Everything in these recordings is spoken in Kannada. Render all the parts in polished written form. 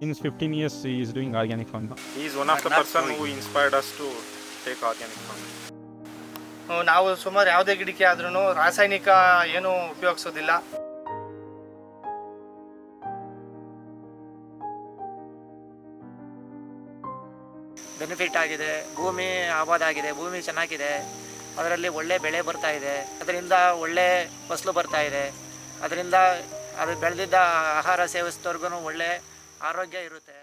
In his 15 years, he is doing organic farming. He is one of the person who inspired us to take organic farming. ನಾವು ಸುಮಾರು ಯಾವುದೇ ಗಿಡಕ್ಕೆ ಆದ್ರೂ ರಾಸಾಯನಿಕ ಏನು ಉಪಯೋಗಿಸೋದಿಲ್ಲ. ಬೆನಿಫಿಟ್ ಆಗಿದೆ, ಭೂಮಿ ಆಬಾದ ಆಗಿದೆ, ಭೂಮಿ ಚೆನ್ನಾಗಿದೆ, ಅದರಲ್ಲಿ ಒಳ್ಳೆ ಬೆಳೆ ಬರ್ತಾ ಇದೆ, ಅದರಿಂದ ಒಳ್ಳೆ ಫಸಲು ಬರ್ತಾ ಇದೆ, ಅದರಿಂದ ಅದು ಬೆಳೆದಿದ್ದ ಆಹಾರ ಸೇವಿಸಿದವ್ರಿಗೂ ಒಳ್ಳೆ ಆರೋಗ್ಯ ಇರುತ್ತೆ.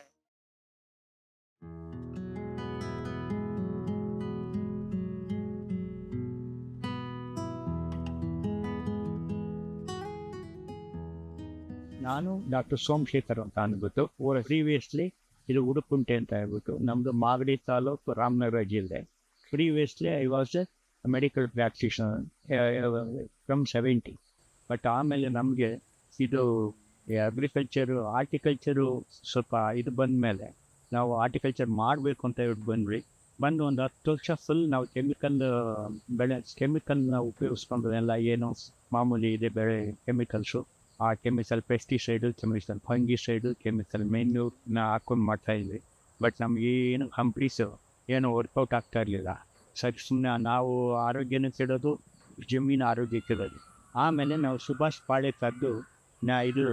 ನಾನು ಡಾಕ್ಟರ್ ಸೋಮಶೇಖರ್ ಅಂತ ಅಂದ್ಬಿಟ್ಟು ಪ್ರೀವಿಯಸ್ಲಿ ಇದು ಉಡುಪುಂಟೆ ಅಂತ ಹೇಳ್ಬಿಟ್ಟು ನಮ್ಮದು ಮಾಗಡಿ ತಾಲೂಕು ರಾಮನಗರ ಜಿಲ್ಲೆ. Previously I was A medical practitioner from 70. But ಆಮೇಲೆ ನಮಗೆ ಇದು ಅಗ್ರಿಕಲ್ಚರು ಆರ್ಟಿಕಲ್ಚರು ಸ್ವಲ್ಪ ಇದು ಬಂದ ಮೇಲೆ ನಾವು ಆರ್ಟಿಕಲ್ಚರ್ ಮಾಡಬೇಕು ಅಂತ ಹೇಳ್ಬಿಟ್ಟು ಬಂದು ಒಂದು 10 ವರ್ಷ ಫುಲ್ ನಾವು ಕೆಮಿಕಲ್ನ ಉಪಯೋಗಿಸ್ಕೊಂಡು ಎಲ್ಲ ಏನು ಮಾಮೂಲಿ ಇದೆ ಬೆಳೆ ಕೆಮಿಕಲ್ಸು, ಆ chemical pesticide, chemical fungicide, chemical ಮೆನ್ಯೂರ್ನ ಹಾಕೊಂಡು ಮಾಡ್ತಾಯಿದ್ವಿ. ಬಟ್ ನಮಗೇನು ಕಂಪ್ನೀಸು ಏನು ವರ್ಕೌಟ್ ಆಗ್ತಾ ಇರಲಿಲ್ಲ. ಸರಿ, ಸುಮ್ಮನೆ ನಾವು ಆರೋಗ್ಯನೂ ಕೆಡೋದು, ಜಮೀನು ಆರೋಗ್ಯ ಕೆಡೋದು. ಆಮೇಲೆ ನಾವು ಸುಭಾಷ್ ಪಾಳೆ ಕರೆದು ಇದು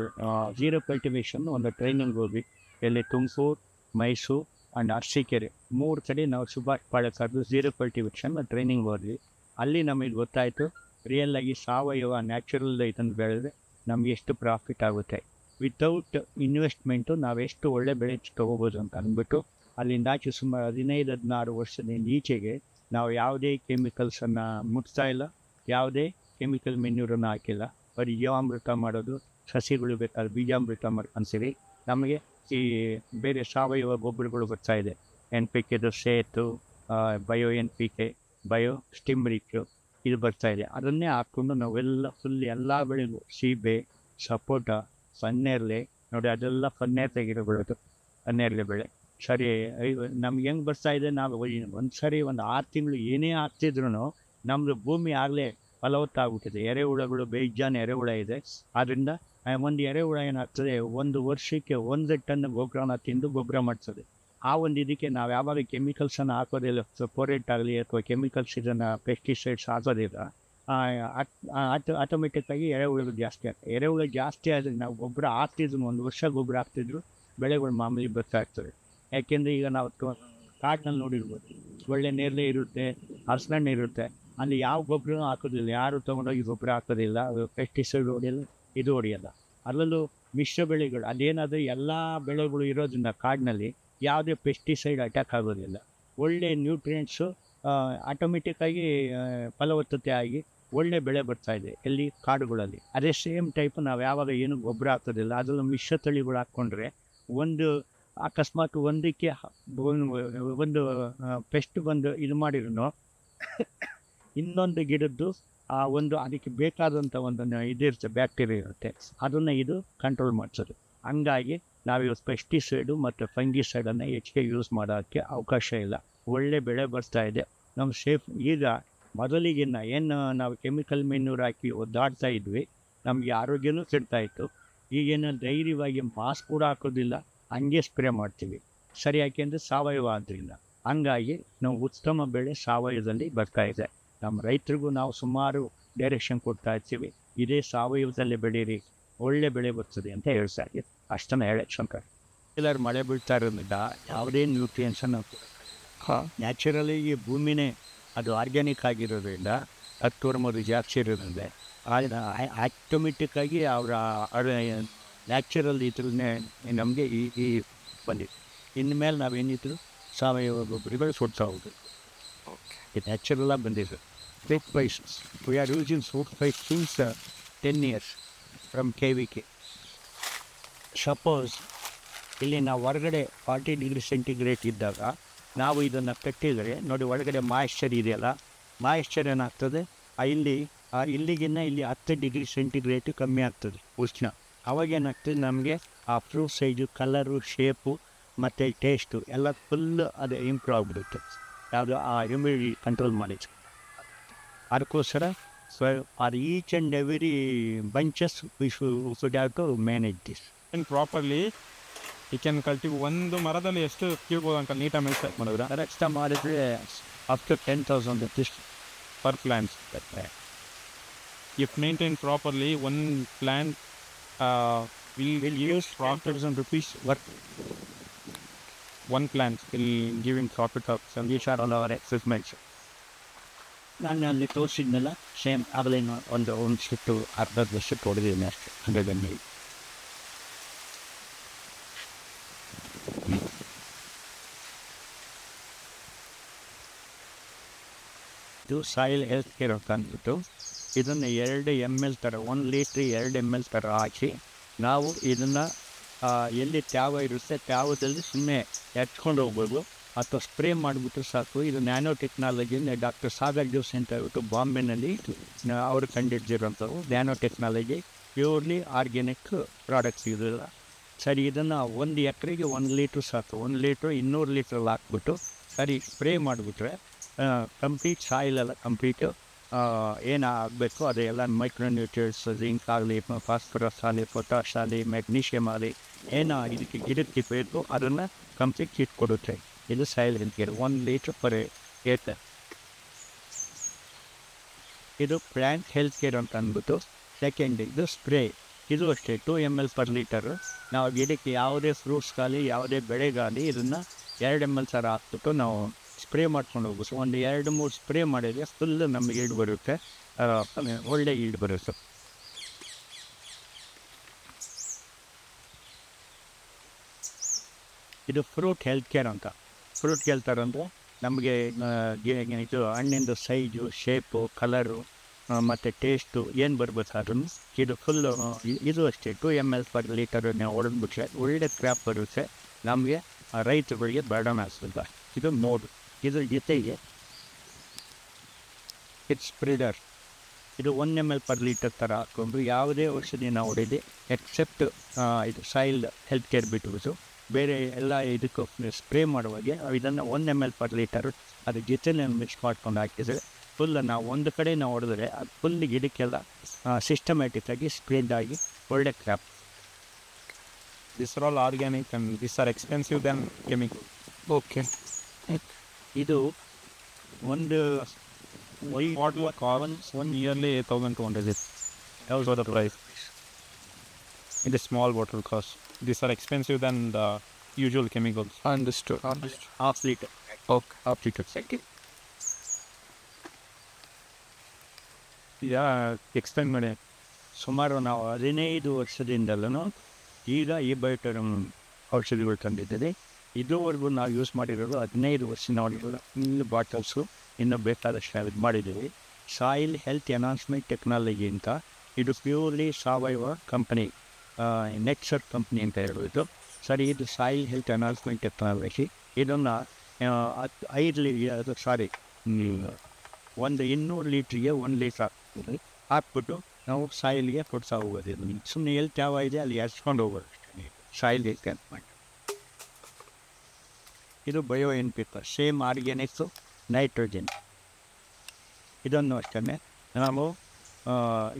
ಜೀರೋ ಕಲ್ಟಿವೇಷನ್ ಒಂದು ಟ್ರೈನಿಂಗ್ ಹೋಗಿ ಎಲ್ಲಿ ತುಮಕೂರು, ಮೈಸೂರು ಆ್ಯಂಡ್ ಅರಸೀಕೆರೆ 3 ಕಡೆ ನಾವು ಸುಭಾಷ್ ಪಾಳೆ ಕರೆದು ಜೀರೋ ಕಲ್ಟಿವೇಷನ್ ಟ್ರೈನಿಂಗ್ ಹೋದ್ವಿ. ಅಲ್ಲಿ ನಮಗೆ ಗೊತ್ತಾಯಿತು ರಿಯಲ್ಲಾಗಿ ಸಾವಯವ ನ್ಯಾಚುರಲ್ ಇದನ್ನು ಬೆಳೆದ್ರೆ ನಮ್ಗೆ ಎಷ್ಟು ಪ್ರಾಫಿಟ್ ಆಗುತ್ತೆ, ವಿತೌಟ್ ಇನ್ವೆಸ್ಟ್ಮೆಂಟು ನಾವೆಷ್ಟು ಒಳ್ಳೆ ಬೆಳೆ ತೊಗೋಬೋದು ಅಂತ ಅಂದ್ಬಿಟ್ಟು ಅಲ್ಲಿಂದಾಚೆ ಸುಮಾರು 15-16 ವರ್ಷದಿಂದ ಈಚೆಗೆ ನಾವು ಯಾವುದೇ ಕೆಮಿಕಲ್ಸನ್ನು ಮುಟ್ತಾ ಇಲ್ಲ, ಯಾವುದೇ ಕೆಮಿಕಲ್ ಮೆನ್ಯೂರನ್ನು ಹಾಕಿಲ್ಲ. ಬರೀ ಜೀವಾಮೃತ ಮಾಡೋದು, ಸಸಿಗಳು ಬೇಕಾದ್ರೆ ಬೀಜಾಮೃತ ಮಾಡ್ಕೊಂತೀವಿ. ನಮಗೆ ಈ ಬೇರೆ ಸಾವಯವ ಗೊಬ್ಬರಗಳು ಬರ್ತಾಯಿದೆ, NPK, ಸೇತು, ಬಯೋ NPK, ಬಯೋ ಸ್ಟಿಮ್ರಿಕ್ಕು ಇದು ಬರ್ತಾಯಿದೆ. ಅದನ್ನೇ ಹಾಕ್ಕೊಂಡು ನಾವೆಲ್ಲ ಫುಲ್ ಎಲ್ಲ ಬೆಳೆಗೂ ಸೀಬೆ, ಸಪೋಟ, ಸನ್ನೇರಳೆ ನೋಡಿ, ಅದೆಲ್ಲ ಸನ್ನೇರಳೆ ಗಿಡ ಬೆಳೆದು ಸನ್ನೇರಳೆ ಬೆಳೆ. ಸರಿ, ನಮ್ಗೆ ಹೆಂಗೆ ಬರ್ತಾಯಿದೆ, ನಾವು ಒಂದು ಸರಿ ಒಂದು 6 ತಿಂಗಳು ಏನೇ ಹಾಕ್ತಿದ್ರು ನಮ್ಮದು ಭೂಮಿ ಆಗಲೇ ಫಲವತ್ತಾಗ್ಬಿಟ್ಟಿದೆ. ಎರೆಹುಳಗಳು ಬೇಜಾನ್ ಎರೆಹುಳ ಇದೆ. ಆದ್ದರಿಂದ ಒಂದು ಎರೆಹುಳ ಏನಾಗ್ತದೆ, ಒಂದು ವರ್ಷಕ್ಕೆ 1 ಟನ್ ಗೊಬ್ಬರನ ತಿಂದು ಗೊಬ್ಬರ ಮಾಡ್ತದೆ. ಆ ಒಂದು ಇದಕ್ಕೆ ನಾವು ಯಾವಾಗ ಕೆಮಿಕಲ್ಸನ್ನು ಹಾಕೋದಿಲ್ಲ, ಫೋರೇಟ್ ಆಗಲಿ ಅಥವಾ ಕೆಮಿಕಲ್ಸ್ ಇದನ್ನು ಪೆಸ್ಟಿಸೈಡ್ಸ್ ಹಾಕೋದಿಲ್ಲ, ಆಟೋಮೆಟಿಕ್ಕಾಗಿ ಎರೆಹುಳು ಜಾಸ್ತಿ ಆಗ್ತದೆ. ಎರೆಹುಳು ಜಾಸ್ತಿ ಆದರೆ ನಾವು ಗೊಬ್ಬರ ಹಾಕ್ತಿದ್ರು, 1 ವರ್ಷ ಗೊಬ್ಬರ ಹಾಕ್ತಿದ್ರು, ಬೆಳೆಗಳು ಮಾಮೂಲಿ ಬರ್ತಾ ಇರ್ತವೆ. ಯಾಕೆಂದರೆ ಈಗ ನಾವು ಕಾಡಿನಲ್ಲಿ ನೋಡಿರ್ಬೋದು, ಒಳ್ಳೆ ನೇರಳೆ ಇರುತ್ತೆ, ಹಲಸಣ್ಣು ಇರುತ್ತೆ, ಅಲ್ಲಿ ಯಾವ ಗೊಬ್ಬರನೂ ಹಾಕೋದಿಲ್ಲ, ಯಾರು ತೊಗೊಂಡೋಗಿ ಗೊಬ್ಬರ ಹಾಕೋದಿಲ್ಲ, ಪೆಸ್ಟಿಸೈಡ್ ಹೊಡೆಯಲ್ಲ, ಇದು ಹೊಡೆಯಲ್ಲ. ಅಲ್ಲೂ ಮಿಶ್ರ ಬೆಳೆಗಳು ಅದೇನಾದರೂ ಎಲ್ಲ ಬೆಳೆಗಳು ಇರೋದ್ರಿಂದ ಕಾಡಿನಲ್ಲಿ ಯಾವುದೇ ಪೆಸ್ಟಿಸೈಡ್ ಅಟ್ಯಾಕ್ ಆಗೋದಿಲ್ಲ. ಒಳ್ಳೆ ನ್ಯೂಟ್ರಿಯೆಂಟ್ಸು ಆಟೋಮೆಟಿಕ್ಕಾಗಿ ಫಲವತ್ತತೆ ಆಗಿ ಒಳ್ಳೆ ಬೆಳೆ ಬರ್ತಾಯಿದೆ ಎಲ್ಲಿ ಕಾಡುಗಳಲ್ಲಿ. ಅದೇ ಸೇಮ್ ಟೈಪ್ ನಾವು ಯಾವಾಗ ಏನು ಗೊಬ್ಬರ ಹಾಕೋದಿಲ್ಲ, ಅದರಲ್ಲೂ ಮಿಶ್ರ ತಳಿಗಳು ಹಾಕ್ಕೊಂಡ್ರೆ ಒಂದು ಅಕಸ್ಮಾತ್ ಒಂದಕ್ಕೆ ಒಂದು ಪೆಸ್ಟ್ ಬಂದು ಇದು ಮಾಡಿದ್ರು ಇನ್ನೊಂದು ಗಿಡದ್ದು ಒಂದು ಅದಕ್ಕೆ ಬೇಕಾದಂಥ ಒಂದು ಇದಿರುತ್ತೆ, ಬ್ಯಾಕ್ಟೀರಿಯಾ ಇರುತ್ತೆ, ಅದನ್ನು ಇದು ಕಂಟ್ರೋಲ್ ಮಾಡಿಸೋದು. ಹಂಗಾಗಿ ನಾವು ಪೆಸ್ಟಿಸೈಡು ಮತ್ತು ಫಂಗಿಸೈಡನ್ನು ಹೆಚ್ಚಿಗೆ ಯೂಸ್ ಮಾಡೋಕ್ಕೆ ಅವಕಾಶ ಇಲ್ಲ. ಒಳ್ಳೆ ಬೆಳೆ ಬರ್ತಾಯಿದೆ, ನಮ್ಮ ಸೇಫ್. ಈಗ ಮೊದಲಿಗಿನ್ನ ಏನು ನಾವು ಕೆಮಿಕಲ್ ಮೆನ್ಯೂರ್ ಹಾಕಿ ಒದ್ದಾಡ್ತಾ ಇದ್ವಿ, ನಮಗೆ ಆರೋಗ್ಯನೂ ಕೆಡ್ತಾಯಿತ್ತು. ಈಗೇನು ಧೈರ್ಯವಾಗಿ ಮಾಸ್ಕ್ ಕೂಡ ಹಾಕೋದಿಲ್ಲ, ಹಂಗೆ ಸ್ಪ್ರೇ ಮಾಡ್ತೀವಿ. ಸರಿ, ಯಾಕೆಂದರೆ ಸಾವಯವ ಆದ್ದರಿಂದ. ಹಂಗಾಗಿ ನಾವು ಉತ್ತಮ ಬೆಳೆ ಸಾವಯವದಲ್ಲಿ ಬರ್ತಾಯಿದೆ. ನಮ್ಮ ರೈತರಿಗೂ ನಾವು ಸುಮಾರು ಡೈರೆಕ್ಷನ್ ಕೊಡ್ತಾ ಇರ್ತೀವಿ, ಇದೇ ಸಾವಯವದಲ್ಲೇ ಬೆಳೀರಿ, ಒಳ್ಳೆ ಬೆಳೆ ಬರ್ತದೆ ಅಂತ ಹೇಳ್ತಾ ಇದ್ದೀವಿ. ಅಷ್ಟನ್ನು ಹೇಳಿ ಶಂಕರ್. ಎಲ್ಲರೂ ಮಳೆ ಬೀಳ್ತಾ ಇರೋದ್ರಿಂದ ಯಾವುದೇ ನ್ಯೂಟ್ರಿಯೆಂಟ್ಸನ್ನು ನ್ಯಾಚುರಲಿ ಈ ಭೂಮಿನೇ ಅದು ಆರ್ಗ್ಯಾನಿಕ್ ಆಗಿರೋದ್ರಿಂದ 10 ಜಾಸ್ತಿ ಇರೋದ್ರಿಂದ ಆಟೋಮೆಟಿಕ್ಕಾಗಿ ಅವರ ನ್ಯಾಚುರಲ್ ಇದ್ರನ್ನೇ ನಮಗೆ ಈ ಬಂದಿದೆ. ಇನ್ಮೇಲೆ ನಾವೇನಿದ್ರು ಸಾವಯವ ಗೊಬ್ಬರಗಳು ಕೊಡ್ತಾ ಹೋಗೋದು. ಇದು ನ್ಯಾಚುರಲಾಗಿ ಬಂದಿದೆ. Food prices we are using food price since 10 years from KVK. Suppose ಇಲ್ಲಿ ನಾವು ಹೊರಗಡೆ 40 ಡಿಗ್ರಿ ಸೆಂಟಿಗ್ರೇಡ್ ಇದ್ದಾಗ ನಾವು ಇದನ್ನು ಕಟ್ಟಿದರೆ ನೋಡಿ, ಒಳಗಡೆ ಮಾಯಿಶ್ಚರ್ ಇದೆಯಲ್ಲ, ಮಾಯಿಶ್ಚರ್ ಏನಾಗ್ತದೆ, ಇಲ್ಲಿಗಿನ್ನ ಇಲ್ಲಿ 10 ಡಿಗ್ರಿ ಸೆಂಟಿಗ್ರೇಡ್ ಕಮ್ಮಿ ಆಗ್ತದೆ ಉಷ್ಣ. ಅವಾಗೇನಾಗ್ತದೆ, ನಮಗೆ ಆ ಫ್ರೂಟ್ ಸೈಜು, ಕಲರು, ಶೇಪು ಮತ್ತು ಟೇಸ್ಟು ಎಲ್ಲ ಫುಲ್ಲು ಅದು ಇಂಪ್ರೂವ್ ಆಗಿಬಿಡುತ್ತೆ. ಯಾವುದು ಆ ಹ್ಯೂಮಿಡಿಟಿ ಕಂಟ್ರೋಲ್ ಮಾಡಿ. ಅದಕ್ಕೋಸ್ಕರ for each and every bunches we should have to manage this. And properly, ಈ ಕ್ಯಾನ್ ಕಲ್ಟಿವ್ ಒಂದು ಮರದಲ್ಲಿ ಎಷ್ಟು ಕೀಳ್ಬೋದು ಅಂತ ನೀಟಾಗಿ ಮೆನ್ಷನ್ ಮಾಡಿದ್ರೆ ಕರೆಕ್ಟ್ ಮಾಡಿದರೆ up to 10,000 rupees per plant. If maintain properly one plant will use 10,000 rupees worth. one plant will giving profit of These are all our experiments. ನಾನು ಅಲ್ಲಿ ತೋರಿಸಿದ್ನಲ್ಲ ಸೇಮ್ ಆಗಲೇನು ಒಂದು ಶಿಫ್ಟು ಅರ್ಧ ವರ್ಷಕ್ಕೆ ಹೊಡೆದಿದ್ದೀನಿ ಅಷ್ಟೇ 100 ml. ಇದು ಸಾಯಿಲ್ ಹೆಲ್ತ್ ಕೇರ್ ಅಂತ ಅಂದ್ಬಿಟ್ಟು ಇದನ್ನು 2 ml ಥರ 1 ಲೀಟ್ರ್ 2 ml ಥರ ಹಾಕಿ ನಾವು ಇದನ್ನು ಎಲ್ಲಿ ತ್ಯಾವ ಇರುತ್ತೆ ತ್ಯಾವದಲ್ಲಿ ಸುಮ್ಮನೆ ಎತ್ಕೊಂಡು ಹೋಗ್ಬೋದು ಅಥವಾ ಸ್ಪ್ರೇ ಮಾಡಿಬಿಟ್ರೆ ಸಾಕು. ಇದು nano technology doctor Sagar Jose ಅಂತ ಹೇಳ್ಬಿಟ್ಟು ಬಾಂಬೆನಲ್ಲಿ ಅವರು ಕಂಡಿಡ್ದಿರೋಂಥವು nano technology purely organic products ಇರೋಲ್ಲ. ಸರಿ, ಇದನ್ನು 1 ಎಕರೆಗೆ 1 ಲೀಟ್ರ್ ಸಾಕು. 1 ಲೀಟ್ರ್ 200 ಲೀಟ್ರಲ್ಲಿ ಹಾಕ್ಬಿಟ್ಟು ಸರಿ ಸ್ಪ್ರೇ ಮಾಡಿಬಿಟ್ರೆ ಕಂಪ್ಲೀಟ್ ಸಾಯಿಲೆಲ್ಲ ಕಂಪ್ಲೀಟು ಏನಾಗಬೇಕು ಅದೆಲ್ಲ ಮೈಕ್ರೋನ್ಯೂಟ್ರಿಯೆಂಟ್ಸ್ ಜಿಂಕ್ ಆಗಲಿ, ಫಾಸ್ಫರಸ್ ಆಗಲಿ, ಪೊಟ್ಯಾಷ್ ಆಗಲಿ, ಮೆಗ್ನೀಷಿಯಮ್ ಆಗಲಿ ಏನೋ ಇದಕ್ಕೆ ಗಿಡಕ್ಕೆ ಬೇಕು ಅದನ್ನು ಕಂಪ್ಲೀಟ್ ಕಿಟ್ ಕೊಡುತ್ತೆ. ಇದು soil health care 1 litre per acre. ಇದು ಪ್ಲ್ಯಾಂಟ್ ಹೆಲ್ತ್ ಕೇರ್ ಅಂತ ಅಂದ್ಬಿಟ್ಟು ಸೆಕೆಂಡ್. ಇದು ಸ್ಪ್ರೇ, ಇದು ಅಷ್ಟೇ 2 ml ಪರ್ ಲೀಟರು. ನಾವು ಗಿಡಕ್ಕೆ ಯಾವುದೇ ಫ್ರೂಟ್ಸ್ಗಾಗಲಿ ಯಾವುದೇ ಬೆಳೆಗಾಗಲಿ ಇದನ್ನು 2 ml ಥರ ಹಾಕ್ಬಿಟ್ಟು ನಾವು ಸ್ಪ್ರೇ ಮಾಡ್ಕೊಂಡು ಹೋಗ್ಬೋದು. ಒಂದು 2-3 ಸ್ಪ್ರೇ ಮಾಡಿದರೆ ಫುಲ್ ನಮಗೆ ಈಲ್ಡ್ ಬರುತ್ತೆ, ಒಳ್ಳೆ ಈಲ್ಡ್ ಬರುತ್ತೆ. ಇದು ಫ್ರೂಟ್ ಹೆಲ್ತ್ ಕೇರ್ ಅಂತ. ಫ್ರೂಟ್ ಕೇಳ್ತಾರೆ ಅಂದರೆ ನಮಗೆ ಇದು ಹಣ್ಣಿಂದು ಸೈಜು, ಶೇಪು, ಕಲರು ಮತ್ತು ಟೇಸ್ಟು ಏನು ಬರ್ಬೇಕಾದ್ರೂ ಇದು ಫುಲ್ಲು ಇದು ಅಷ್ಟೇ 2 ml ಪರ್ ಲೀಟರು ನಾವು ಹೊಡೆದ್ಬಿಟ್ರೆ ಒಳ್ಳೆ ಕ್ರಾಪ್ ಬರುತ್ತೆ ನಮಗೆ, ರೈತಗಳಿಗೆ ಬರ್ಡನ್ ಆಗ್ತದೆ. ಇದು ಮೋಡ್. ಇದ್ರ ಜೊತೆಗೆ ಇದು ಸ್ಪ್ರೆಡರ್. ಇದು 1 ml ಪರ್ ಲೀಟರ್ ಥರ ಹಾಕ್ಕೊಂಡು ಯಾವುದೇ ಔಷಧಿ ನಾವು ಹೊಡೆದು ಎಕ್ಸೆಪ್ಟ್ ಇದು ಸಾಯಿಲ್ ಹೆಲ್ತ್ ಕೇರ್ ಬಿಟ್ಬಿಟ್ಟು ಬೇರೆ ಎಲ್ಲ ಇದಕ್ಕೂ ಸ್ಪ್ರೇ ಮಾಡುವಾಗೆ ಇದನ್ನು 1 ml ಪರ್ ಲೀಟರು ಅದ್ರ ಜೊತೆಲೆ ಮಿಕ್ಸ್ ಮಾಡ್ಕೊಂಡು ಹಾಕಿದರೆ ಫುಲ್ ನಾವು ಒಂದು ಕಡೆ ನಾವು ಹೊಡೆದ್ರೆ ಅದು ಫುಲ್ ಗಿಡಕ್ಕೆಲ್ಲ ಸಿಸ್ಟಮ್ಯಾಟಿಕ್ಕಾಗಿ ಸ್ಪ್ರೆಡ್ ಆಗಿ ಒಳ್ಳೆ crop. These are all organic and these are expensive than chemical. Okay, ಇದು ಒಂದು What costs one yearly 8,200 is also the price. In the small bottle cost. These are expensive than the usual chemicals. Understood. Half litre. Okay. Half litre second. Yeah, explain ಮಾಡಿ. ಸುಮಾರು ನಾವು 15 ವರ್ಷದಿಂದಲೂ ಈಗ ಈ ಬಯೋಟರಮ್ ಔಷಧಿಗಳು ತಂದಿದ್ದೇವೆ. ಇದುವರೆಗೂ ನಾವು ಯೂಸ್ ಮಾಡಿರೋದು 15 ವರ್ಷ ನೋಡಿರೋದು ಇನ್ನು ಬಾಟಲ್ಸು ಇನ್ನೂ ಬೇಕಾದಷ್ಟು ಇದು ಮಾಡಿದ್ದೀವಿ. ಸಾಯಿಲ್ ಹೆಲ್ತ್ ಎನ್ಹಾನ್ಸ್ಮೆಂಟ್ ಟೆಕ್ನಾಲಜಿ ಅಂತ. ಇದು ಪ್ಯೂರ್ಲಿ ಸಾವಯವ ಕಂಪ್ನಿ, ನೆಕ್ಸರ್ ಕಂಪ್ನಿ ಅಂತ ಹೇಳ್ಬೋದು. ಸರಿ, ಇದು ಸಾಯಿಲ್ ಹೆಲ್ತ್ ಎನ್ಹಾನ್ಸ್ಮೆಂಟ್ ಟೆಕ್ನಾಲಜಿ. ಇದನ್ನು 200 ಲೀಟ್ರಿಗೆ 1 ಲೀಟ್ರ್ ಹಾಕ್ಬಿಟ್ಟು ನಾವು ಸಾಯಿಲ್ಗೆ ಕೊಡ್ತಾ ಹೋಗೋದು. ಇದು ಸುಮ್ಮನೆ ಎಲ್ಲಿ ತ್ಯಾವ ಇದೆ ಅಲ್ಲಿ ಎರ್ಸ್ಕೊಂಡು ಹೋಗೋದು ಅಷ್ಟೇ ಸಾಯಿಲ್ಗೆ ಕ್ಯಾನ್ ಮಾಡಿ. ಇದು ಬಯೋ NPK, ಸೇಮ್ ಆರ್ಗ್ಯಾನಿಕ್ಸು, ನೈಟ್ರೋಜನ್. ಇದನ್ನು ಅಷ್ಟೇ ನಾವು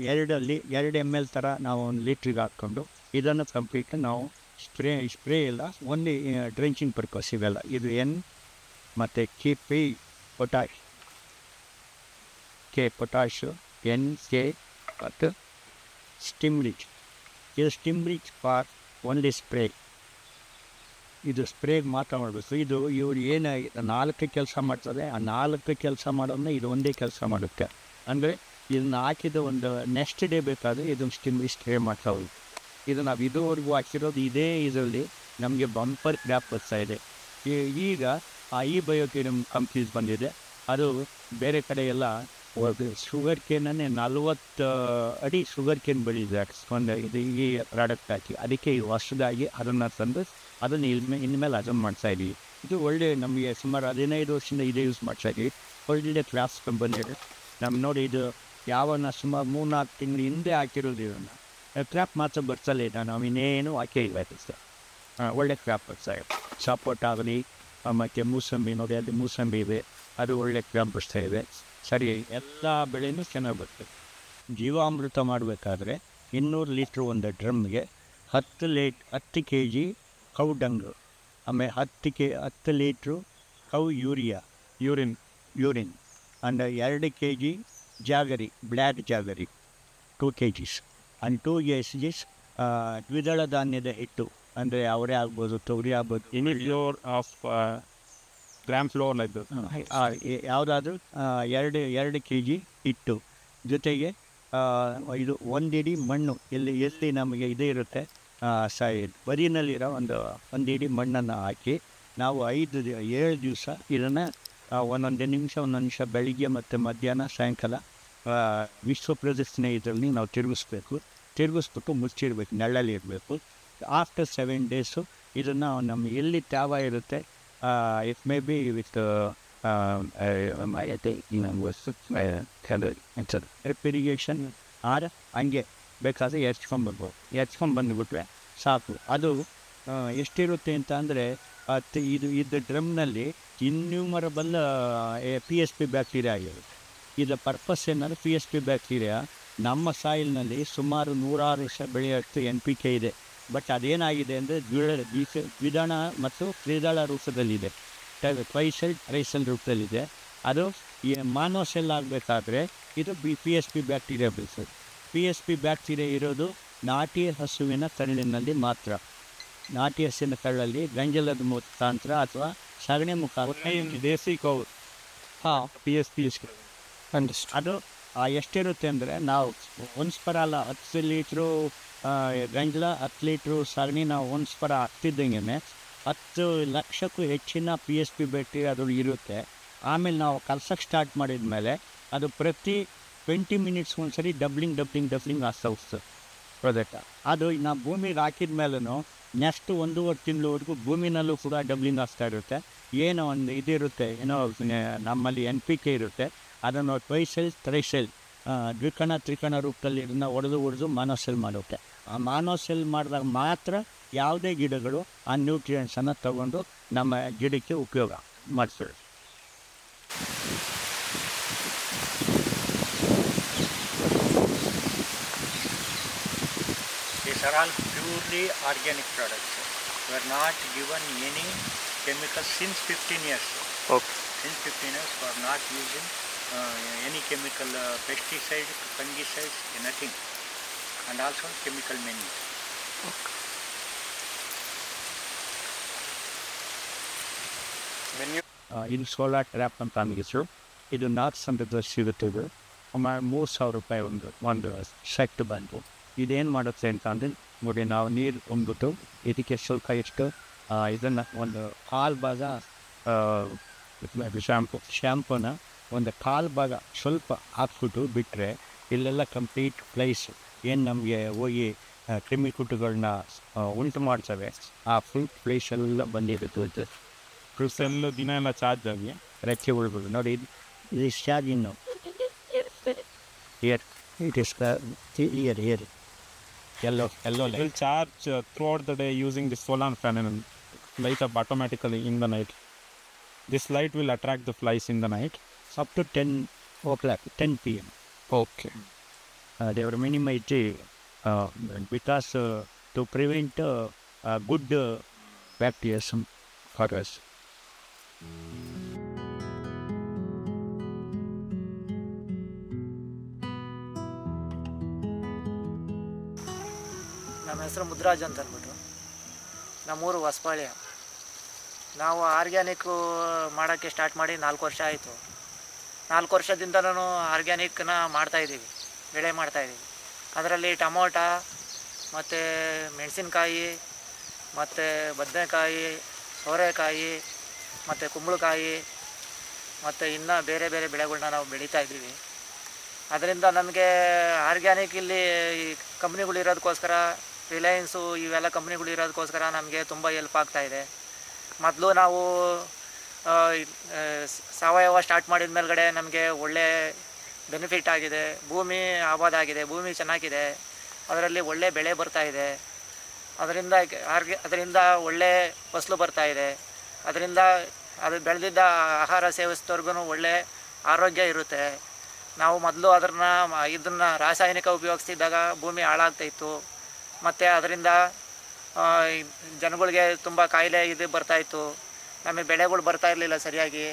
2 ml ಥರ ನಾವು 1 ಲೀಟ್ರಿಗೆ ಹಾಕ್ಕೊಂಡು ಇದನ್ನು ಕಂಪ್ಲೀಟ್ ನಾವು ಸ್ಪ್ರೇ ಎಲ್ಲ ಓನ್ಲಿ ಡ್ರಿಂಕಿಂಗ್ ಪರ್ಪಸ್ ಇವೆಲ್ಲ. ಇದು N ಮತ್ತು K ಪೊಟ್ಯಾಶು NK ಮತ್ತು ಸ್ಟಿಮ್ರಿಚ್. ಇದು ಸ್ಟಿಮ್ರಿಚ್ ಫಾರ್ ಓನ್ಲಿ ಸ್ಪ್ರೇ. ಇದು ಸ್ಪ್ರೇಗೆ ಮಾತ್ರ ಮಾಡಬೇಕು. ಇದು ಇವ್ರು ಏನು 4 ಕೆಲಸ ಮಾಡ್ತದೆ, ಆ 4 ಕೆಲಸ ಮಾಡೋದನ್ನ ಇದು ಒಂದೇ ಕೆಲಸ ಮಾಡುತ್ತೆ. ಅಂದರೆ ಇದನ್ನು ಹಾಕಿದ ಒಂದು ನೆಕ್ಸ್ಟ್ ಡೇ ಬೇಕಾದರೆ ಇದನ್ನು ಸ್ಪ್ರೇ ಮಾಡ್ತಾ ಹೋಗಿ. ಇದು ನಾವು ಇದುವರೆಗೂ ಹಾಕಿರೋದು ಇದೇ ಇದರಲ್ಲಿ ನಮಗೆ ಬಂಪರ್ ಕ್ರ್ಯಾಪ್ ಬರ್ತಾಯಿದೆ. ಈಗ ಈ ಬಯೋಕೆಮ್ ಕಂಪ್ನೀಸ್ ಬಂದಿದೆ. ಅದು ಬೇರೆ ಕಡೆ ಎಲ್ಲ ಶುಗರ್ ಕೇನನ್ನೇ 40 ಅಡಿ ಶುಗರ್ ಕೇನ್ ಬೆಳೆದಿದೆ ಒಂದು ಇದು ಈ ಪ್ರಾಡಕ್ಟ್ ಹಾಕಿ. ಅದಕ್ಕೆ ಹೊಸದಾಗಿ ಅದನ್ನು ತಂದು ಅದನ್ನು ಇನ್ಮೇಲೆ ಅದನ್ನು ಮಾಡ್ತಾಯಿದ್ದೀವಿ. ಇದು ಒಳ್ಳೆ ನಮಗೆ ಸುಮಾರು 15 ವರ್ಷದಿಂದ ಇದೇ ಯೂಸ್ ಮಾಡ್ತಾಯಿದ್ದೀವಿ. ಒಳ್ಳೆ ಕ್ರಾಫ್ಟ್ಸ್ ಬಂದಿದೆ. ನಮ್ಮ ನೋಡಿ ಇದು ಯಾವನ್ನ ಸುಮಾರು 3-4 ತಿಂಗಳು ಹಿಂದೆ ಹಾಕಿರೋದು. ಇದನ್ನು ಕ್ರಾಪ್ ಮಾತ್ರ ಬರ್ಸಲ್ಲ, ನಾವು ಇನ್ನೇನು ಹಾಕೇ ಇಲ್ಲ ಸರ್. ಒಳ್ಳೆ ಕ್ರಾಪ್ ಬರ್ತಾಯಿದೆ. ಸಪೋರ್ಟ್ ಆಗಲಿ ಮತ್ತು ಮೂಸಂಬಿ ನೋಡಿ, ಅಲ್ಲಿ ಮೂಸಂಬಿ ಇದೆ, ಅದು ಒಳ್ಳೆ ಕ್ರಾಪ್ ಬರ್ತಾಯಿದೆ. ಸರಿ, ಎಲ್ಲ ಬೆಳೆಯೂ ಚೆನ್ನಾಗಿ ಬರ್ತದೆ. ಜೀವಾಮೃತ ಮಾಡಬೇಕಾದ್ರೆ 200 ಲೀಟ್ರ್ ಒಂದು ಡ್ರಮ್ಗೆ 10 kg ಕೌ ಡಂಗು, ಆಮೇಲೆ 10 litre cow urea Urine. Urine, and 2 kg jaggery, black jaggery 2 kgs, and 2 kgs ದ್ವಿದಳ ಧಾನ್ಯದ ಹಿಟ್ಟು, ಅಂದರೆ ಅವರೇ ಆಗ್ಬೋದು, ತೊಗರಿ ಆಗ್ಬೋದು, Any flour of gram flour like this. ಯಾವುದಾದ್ರೂ 2 kg ಹಿಟ್ಟು, ಜೊತೆಗೆ ಇದು 1 ಇಡಿ ಮಣ್ಣು, ಎಲ್ಲಿ ನಮಗೆ ಇದು ಇರುತ್ತೆ ಬರಿನಲ್ಲಿರೋ ಒಂದು ಇಡಿ ಮಣ್ಣನ್ನು ಹಾಕಿ ನಾವು 7 ದಿವಸ ಇದನ್ನು ಒಂದೊಂದು ನಿಮಿಷ ಬೆಳಿಗ್ಗೆ ಮತ್ತು ಮಧ್ಯಾಹ್ನ ಸಾಯಂಕಾಲ ವಿಶ್ವ ಪ್ರದರ್ಶನ ಇದರಲ್ಲಿ ನಾವು ತಿರುಗಿಸ್ಬಿಟ್ಟು ಮುಚ್ಚಿಡಬೇಕು, ನೆರಳಲ್ಲಿ ಇರಬೇಕು. ಆಫ್ಟರ್ 7 ಡೇಸು ಇದನ್ನು ನಮ್ಮ ಎಲ್ಲಿ ತ್ಯಾವ ಇರುತ್ತೆ, it may be with refrigeration or ಹಂಗೆ ಬೇಕಾದರೆ ಎರ್ಚ್ಕೊಂಡ್ಬಂದುಬಿಟ್ರೆ ಸಾಕು. ಅದು ಎಷ್ಟಿರುತ್ತೆ ಅಂತ ಅಂದರೆ ಇದು ಡ್ರಮ್ನಲ್ಲಿ ಇನ್ಯೂಮರಬಲ್ PSP ಬ್ಯಾಕ್ಟೀರಿಯಾ ಆಗಿರುತ್ತೆ. ಇದರ ಪರ್ಪಸ್ ಏನಂದರೆ PSP ಬ್ಯಾಕ್ಟೀರಿಯಾ ನಮ್ಮ ಸಾಯಿಲ್ನಲ್ಲಿ ಸುಮಾರು 106 ವರ್ಷ ಬೆಳೆಯೋಷ್ಟು NPK ಇದೆ. ಬಟ್ ಅದೇನಾಗಿದೆ ಅಂದರೆ ದ್ವಿದಳ ಮತ್ತು ತ್ರಿದಳ ರೂಪದಲ್ಲಿದೆ, ಟ್ರೈಸೆಲ್ ರೂಪದಲ್ಲಿದೆ. ಅದು ಮಾನೋಸೆಲ್ ಆಗಬೇಕಾದ್ರೆ ಇದು PSP ಬ್ಯಾಕ್ಟೀರಿಯಾ ಬೆಳೆಸೋದು. PSP ಬ್ಯಾಕ್ಟೀರಿಯಾ ಇರೋದು ನಾಟಿ ಹಸುವಿನ ಕರಳಿನಲ್ಲಿ ಮಾತ್ರ. ನಾಟಿ ಹಸುವಿನ ಕರಳಲ್ಲಿ ಗಂಜಲದ ಮುಖಾಂತರ ಅಥವಾ ಸಗಣಿ ಮುಖಾಂತರ ದೇಸಿ ಕೌ PSP ಅದು ಎಷ್ಟಿರುತ್ತೆ ಅಂದರೆ ನಾವು ಒನ್ಸ್ಪರಲ್ಲ 10 ಲೀಟ್ರು ಗಂಜಲ 10 ಲೀಟ್ರು ಸಗಣಿ ನಾವು ಒನ್ಸ್ಪರ ಹಾಕ್ತಿದ್ದಂಗೆ 10 ಲಕ್ಷಕ್ಕೂ ಹೆಚ್ಚಿನ PSP ಬ್ಯಾಕ್ಟೀರಿಯಾ ಅದು ಇರುತ್ತೆ. ಆಮೇಲೆ ನಾವು ಕಲ್ಸಕ್ಕೆ ಸ್ಟಾರ್ಟ್ ಮಾಡಿದ ಮೇಲೆ ಅದು ಪ್ರತಿ 20 ಮಿನಿಟ್ಸ್ ಒಂದ್ಸರಿ ಡಬ್ಲಿಂಗ್ ಆಗ್ತಾ ಹೋಗ್ತದೆ ಪ್ರಾಜೆಕ್ಟ್. ಅದು ನಾವು ಭೂಮಿಗೆ ಹಾಕಿದ ಮೇಲೂ ನೆಕ್ಸ್ಟ್ 1.5 ತಿಂಗಳವರೆಗೂ ಭೂಮಿನಲ್ಲೂ ಕೂಡ ಡಬ್ಲಿಂಗ್ ಆಗ್ತಾ ಇರುತ್ತೆ. ಏನೋ ಒಂದು ಇದಿರುತ್ತೆ, ನಮ್ಮಲ್ಲಿ NPK ಇರುತ್ತೆ, ಅದನ್ನು ಟ್ರೈಸೆಲ್ ತ್ರಿಕಣ ರೂಪದಲ್ಲಿ ಇದನ್ನು ಒಡೆದು ಮಾನೋಸೆಲ್ ಮಾಡುತ್ತೆ. ಆ ಮಾನೋಸೆಲ್ ಮಾಡಿದಾಗ ಮಾತ್ರ ಯಾವುದೇ ಗಿಡಗಳು ಆ ನ್ಯೂಟ್ರಿಯೆಂಟ್ಸನ್ನು ತಗೊಂಡು ನಮ್ಮ ಗಿಡಕ್ಕೆ ಉಪಯೋಗ ಮಾಡ್ತವೆ. These are all purely organic products. We are not given any chemicals since 15 years. Okay. Since 15 years we are not using any chemical pesticides, fungicides, nothing. And also chemical manure. ಇದು ಸೋಲಾರ್ ಟ್ರ್ಯಾಪ್ ಅಂತ ಅಂದಿದ್ರು. ಇದು ನಾರ್ತ್ ಸಂಘದ ಸಿಗುತ್ತದೆ. ಸುಮಾರು 3,000 ರೂಪಾಯಿ ಒಂದು ಸೆಟ್ ಬಂದು. ಇದೇನು ಮಾಡುತ್ತೆ ಅಂತ ಅಂದರೆ ನೋಡಿ, ನಾವು ನೀರು ತುಂಬಿಟ್ಟು ಇದಕ್ಕೆ ಸ್ವಲ್ಪ ಎಷ್ಟು ಇದನ್ನು ಒಂದು 1/4 ಭಾಗ ಶ್ಯಾಂಪೂನ ಒಂದು 1/4 ಭಾಗ ಸ್ವಲ್ಪ ಹಾಕ್ಬಿಟ್ಟು ಬಿಟ್ಟರೆ ಇಲ್ಲೆಲ್ಲ ಕಂಪ್ಲೀಟ್ ಫ್ಲೈಸ್ ಏನು ನಮಗೆ ಹೋಗಿ ಕ್ರಿಮಿಕೀಟಗಳನ್ನ ಉಂಟು ಮಾಡ್ತವೆ, ಆ ಫುಲ್ ಫ್ಲೈಸ್ ಎಲ್ಲ ಬಂದಿರುತ್ತೆ. ಕ್ರಿಸೆಲ್ ದಿನ ಎಲ್ಲ ಚಾರ್ಜ್ ಆಗಿ ರೆಕ್ಕೆ ಉಳ್ಬೋದು. ನೋಡಿ, ಇದು ಚಾರ್ಜ್ ಇನ್ನು year it is year yellow it will charge throughout the day using the solar panel and light up automatically in the night. This light will attract the flies in the night up to 10 o'clock, 10 p.m. Okay. They were minimized because to prevent good bacteria for us. ನಮ್ಮ ಹೆಸರು ಮುದ್ರಾಜ್ ಅಂತ ಅಂದ್ಬಿಟ್ಟು, ನಮ್ಮೂರು ಹೊಸಪಾಳ್ಯ. ನಾವು ಆರ್ಗ್ಯಾನಿಕ್ಕು ಮಾಡೋಕ್ಕೆ ಸ್ಟಾರ್ಟ್ ಮಾಡಿ 4 ವರ್ಷ ಆಯಿತು. 4 ವರ್ಷದಿಂದಲೂ ಆರ್ಗ್ಯಾನಿಕ್ನ ಮಾಡ್ತಾಯಿದ್ದೀವಿ, ಬೆಳೆ ಮಾಡ್ತಾಯಿದ್ದೀವಿ. ಅದರಲ್ಲಿ ಟೊಮೊಟ ಮತ್ತು ಮೆಣಸಿನ್ಕಾಯಿ ಮತ್ತು ಬದನೆಕಾಯಿ, ಸೋರೆಕಾಯಿ ಮತ್ತು ಕುಂಬಳಕಾಯಿ ಮತ್ತು ಇನ್ನೂ ಬೇರೆ ಬೇರೆ ಬೆಳೆಗಳನ್ನ ನಾವು ಬೆಳೀತಾಯಿದ್ದೀವಿ. ಅದರಿಂದ ನಮಗೆ ಆರ್ಗ್ಯಾನಿಕ್ ಇಲ್ಲಿ ಈ ಕಂಪ್ನಿಗಳು ಇರೋದಕ್ಕೋಸ್ಕರ, ರಿಲಯನ್ಸು ಇವೆಲ್ಲ ಕಂಪ್ನಿಗಳು ಇರೋದಕ್ಕೋಸ್ಕರ ನಮಗೆ ತುಂಬ ಹೆಲ್ಪ್ ಆಗ್ತಾಯಿದೆ. ಮೊದಲು ನಾವು ಸಾವಯವ ಸ್ಟಾರ್ಟ್ ಮಾಡಿದ ಮೇಲ್ಗಡೆ ನಮಗೆ ಒಳ್ಳೆ ಬೆನಿಫಿಟ್ ಆಗಿದೆ. ಭೂಮಿ ಆಗಿದೆ, ಭೂಮಿ ಚೆನ್ನಾಗಿದೆ, ಅದರಲ್ಲಿ ಒಳ್ಳೆ ಬೆಳೆ ಬರ್ತಾಯಿದೆ. ಅದರಿಂದ ಒಳ್ಳೆ ಫಸಲು ಬರ್ತಾಯಿದೆ. ಅದರಿಂದ ಅದು ಬೆಳೆದಿದ್ದ ಆಹಾರ ಸೇವಿಸಿದವ್ರಿಗೂ ಒಳ್ಳೆ ಆರೋಗ್ಯ ಇರುತ್ತೆ. ನಾವು ಮೊದಲು ಇದನ್ನು ರಾಸಾಯನಿಕ ಉಪಯೋಗಿಸ್ತಿದ್ದಾಗ ಭೂಮಿ ಹಾಳಾಗ್ತಾಯಿತ್ತು. ಮತ್ತು ಅದರಿಂದ ಈ ಜನಗಳಿಗೆ ತುಂಬ ಕಾಯಿಲೆ ಇದು ಬರ್ತಾಯಿತ್ತು, ನಮಗೆ ಬೆಳೆಗಳು ಬರ್ತಾ ಇರಲಿಲ್ಲ ಸರಿಯಾಗಿ.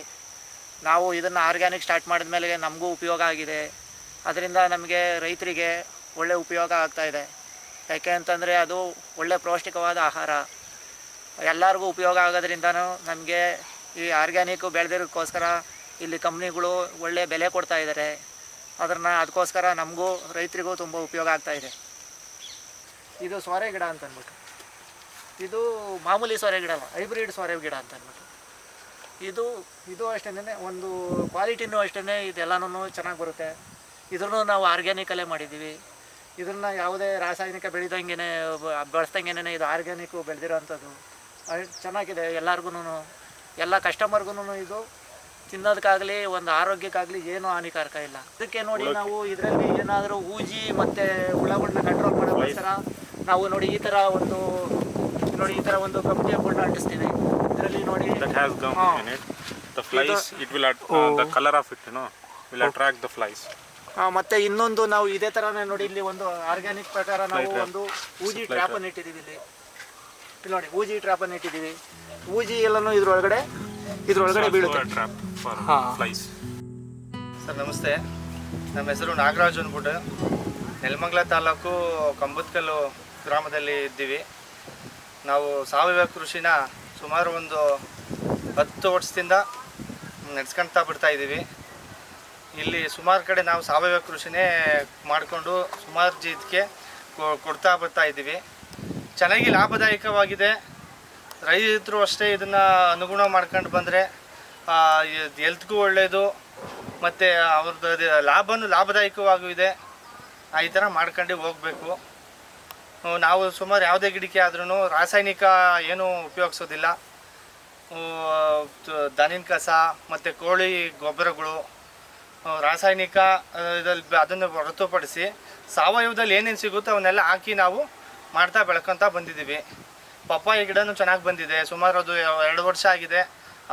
ನಾವು ಇದನ್ನು ಆರ್ಗ್ಯಾನಿಕ್ ಸ್ಟಾರ್ಟ್ ಮಾಡಿದ ಮೇಲೆ ನಮಗೂ ಉಪಯೋಗ ಆಗಿದೆ. ಅದರಿಂದ ನಮಗೆ ರೈತರಿಗೆ ಒಳ್ಳೆ ಉಪಯೋಗ ಆಗ್ತಾಯಿದೆ. ಯಾಕೆ ಅಂತಂದರೆ ಅದು ಒಳ್ಳೆ ಪೌಷ್ಟಿಕವಾದ ಆಹಾರ, ಎಲ್ಲರಿಗೂ ಉಪಯೋಗ ಆಗೋದ್ರಿಂದನೂ ನಮಗೆ ಈ ಆರ್ಗ್ಯಾನಿಕ್ಕು ಬೆಳೆದಿರೋಕ್ಕೋಸ್ಕರ ಇಲ್ಲಿ ಕಂಪ್ನಿಗಳು ಒಳ್ಳೆ ಬೆಲೆ ಕೊಡ್ತಾ ಇದ್ದಾರೆ. ಅದಕ್ಕೋಸ್ಕರ ನಮಗೂ ರೈತರಿಗೂ ತುಂಬ ಉಪಯೋಗ ಆಗ್ತಾಯಿದೆ. ಇದು ಸೋರೆ ಗಿಡ ಅಂತ ಅಂದ್ಬಿಟ್ಟು, ಇದು ಮಾಮೂಲಿ ಸೋರೆ ಗಿಡ ಅಲ್ಲ, ಹೈಬ್ರಿಡ್ ಸೋರೆ ಗಿಡ ಅಂತ ಅಂದ್ಬಿಟ್ಟು. ಇದು ಅಷ್ಟೇ, ಒಂದು ಕ್ವಾಲಿಟಿನೂ ಅಷ್ಟೇ, ಇದೆಲ್ಲನೂ ಚೆನ್ನಾಗಿ ಬರುತ್ತೆ. ಇದನ್ನು ನಾವು ಆರ್ಗ್ಯಾನಿಕಲ್ಲೇ ಮಾಡಿದ್ದೀವಿ. ಇದನ್ನು ಯಾವುದೇ ರಾಸಾಯನಿಕ ಬಳಸ್ದಂಗೆ ಇದು ಆರ್ಗ್ಯಾನಿಕ್ಕು ಬೆಳೆದಿರೋ ಅಂಥದ್ದು ಚೆನ್ನಾಗಿದೆ. ಎಲ್ಲರಿಗೂ, ಎಲ್ಲ ಕಸ್ಟಮರ್ಗೂ ಇದು ತಿನ್ನೋದಕ್ಕಾಗಲಿ ಒಂದು ಆರೋಗ್ಯಕ್ಕಾಗಲಿ ಏನೂ ಹಾನಿಕಾರಕ ಇಲ್ಲ. ಇದಕ್ಕೆ ನೋಡಿ ನಾವು ಇದರಲ್ಲಿ ಏನಾದರೂ ಊಜಿ ಮತ್ತು ಹುಳಗಳನ್ನ ಕಂಟ್ರೋಲ್ ಮಾಡೋಕ್ಕೋಸ್ಕರ ನಾವು ನೋಡಿ ಈ ಥರ ಒಂದು ಕಬ್ಬಿಯ ಬೋರ್ಡ್ನ ಅಂಟಿಸ್ತೀವಿ. ಇದರಲ್ಲಿ ನೋಡಿ that has gum in it. The flies, it will the color of it, will attract the flies. ಮತ್ತು ಇನ್ನೊಂದು ನಾವು ಇದೇ ಥರನೇ ನೋಡಿ ಇಲ್ಲಿ ಒಂದು ಆರ್ಗ್ಯಾನಿಕ್ ಪ್ರಕಾರ ನಾವು ಒಂದು ಊಜಿ ಟ್ರ್ಯಾಪನ್ನು ಇಟ್ಟಿದ್ದೀವಿ. ಇಲ್ಲಿ ನೋಡಿ ಊಜಿ ಟ್ರ್ಯಾಪನ್ನು ಇಟ್ಟಿದ್ದೀವಿ. ಊಜಿ ಎಲ್ಲನೂ ಇದ್ರೊಳಗಡೆ ಬೀಳುತ್ತೆ. ಸರ್ ನಮಸ್ತೆ, ನಮ್ಮ ಹೆಸರು ನಾಗರಾಜ್ ಅಂದ್ಬಿಟ್ಟು ನೆಲಮಂಗಲ ತಾಲೂಕು ಕಂಬದಕಲ್ಲು ಗ್ರಾಮದಲ್ಲಿ ಇದ್ದೀವಿ. ನಾವು ಸಾವಯವ ಕೃಷಿನ ಸುಮಾರು ಒಂದು 10 ವರ್ಷದಿಂದ ನಡೆಸ್ಕೊಳ್ತಾ ಬಿಡ್ತಾಯಿದ್ದೀವಿ. ಇಲ್ಲಿ ಸುಮಾರು ಕಡೆ ನಾವು ಸಾವಯವ ಕೃಷಿನೇ ಮಾಡಿಕೊಂಡು ಸುಮಾರು ಇದಕ್ಕೆ ಕೊಡ್ತಾ ಬರ್ತಾಯಿದ್ದೀವಿ. ಚೆನ್ನಾಗಿ ಲಾಭದಾಯಕವಾಗಿದೆ. ರೈತರು ಅಷ್ಟೇ ಇದನ್ನು ಅನುಗುಣ ಮಾಡ್ಕೊಂಡು ಬಂದರೆ ಹೆಲ್ತ್ಗೂ ಒಳ್ಳೆಯದು ಮತ್ತು ಅವ್ರದ್ದು ಲಾಭದಾಯಕವಾಗೂ ಇದೆ. ಈ ಥರ ಮಾಡ್ಕೊಂಡು ಹೋಗಬೇಕು. ನಾವು ಸುಮಾರು ಯಾವುದೇ ಗಿಡಕ್ಕೆ ಆದ್ರೂ ರಾಸಾಯನಿಕ ಏನೂ ಉಪಯೋಗಿಸೋದಿಲ್ಲ. ದನಿನ ಕಸ ಮತ್ತು ಕೋಳಿ ಗೊಬ್ಬರಗಳು, ರಾಸಾಯನಿಕ ಅದನ್ನು ಹೊರತುಪಡಿಸಿ ಸಾವಯವದಲ್ಲಿ ಏನೇನು ಸಿಗುತ್ತೋ ಅವನ್ನೆಲ್ಲ ಹಾಕಿ ನಾವು ಮಾಡ್ತಾ ಬೆಳ್ಕೊತಾ ಬಂದಿದ್ದೀವಿ. ಪಪ್ಪಾಯಿ ಗಿಡನೂ ಚೆನ್ನಾಗಿ ಬಂದಿದೆ. ಸುಮಾರು ಅದು 2 ವರ್ಷ ಆಗಿದೆ.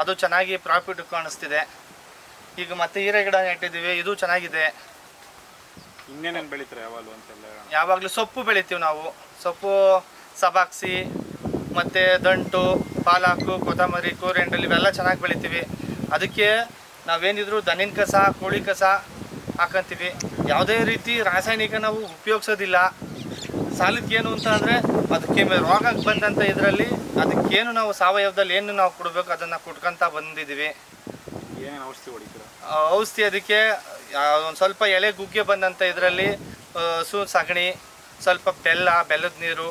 ಅದು ಚೆನ್ನಾಗಿ ಪ್ರಾಫಿಟ್ ಕಾಣಿಸ್ತಿದೆ. ಈಗ ಮತ್ತೆ ಹೀರೆ ಗಿಡ ನೆಟ್ಟಿದ್ದೀವಿ, ಇದು ಚೆನ್ನಾಗಿದೆ. ಇನ್ನೇನೇನು ಬೆಳಿತಾರೆ ಯಾವಾಗಲೂ ಸೊಪ್ಪು ಬೆಳಿತೀವಿ ನಾವು. ಸೊಪ್ಪು ಸಬಾಕ್ಸಿ ಮತ್ತು ದಂಟು, ಪಾಲಾಕು, ಕೊತ್ತಂಬರಿ, ಕೋರಿಯಂಡರ್ ಇವೆಲ್ಲ ಚೆನ್ನಾಗಿ ಬೆಳಿತೀವಿ. ಅದಕ್ಕೆ ನಾವೇನಿದ್ರು ದನಿನ ಕಸ, ಕೋಳಿ ಕಸ ಹಾಕಂತೀವಿ. ಯಾವುದೇ ರೀತಿ ರಾಸಾಯನಿಕ ನಾವು ಉಪಯೋಗಿಸೋದಿಲ್ಲ. ಸಾಲಕ್ಕೇನು ಅಂತ ಅಂದರೆ ಅದಕ್ಕೆ ರೋಗಕ್ಕೆ ಬಂದಂಥ ಇದರಲ್ಲಿ ಅದಕ್ಕೇನು ನಾವು ಸಾವಯವದಲ್ಲಿ ಏನು ನಾವು ಕೊಡಬೇಕು ಅದನ್ನು ಕೊಟ್ಕೊತಾ ಬಂದಿದ್ದೀವಿ. ಏನೇನು ಔಷಧಿ ಹೊಡಿತೀರ? ಔಷಧಿ ಅದಕ್ಕೆ ಒಂದು ಸ್ವಲ್ಪ ಎಲೆ ಗುಗ್ಗೆ ಬಂದಂಥ ಇದರಲ್ಲಿ ಹಸು ಸಗಣಿ, ಸ್ವಲ್ಪ ಬೆಲ್ಲದ ನೀರು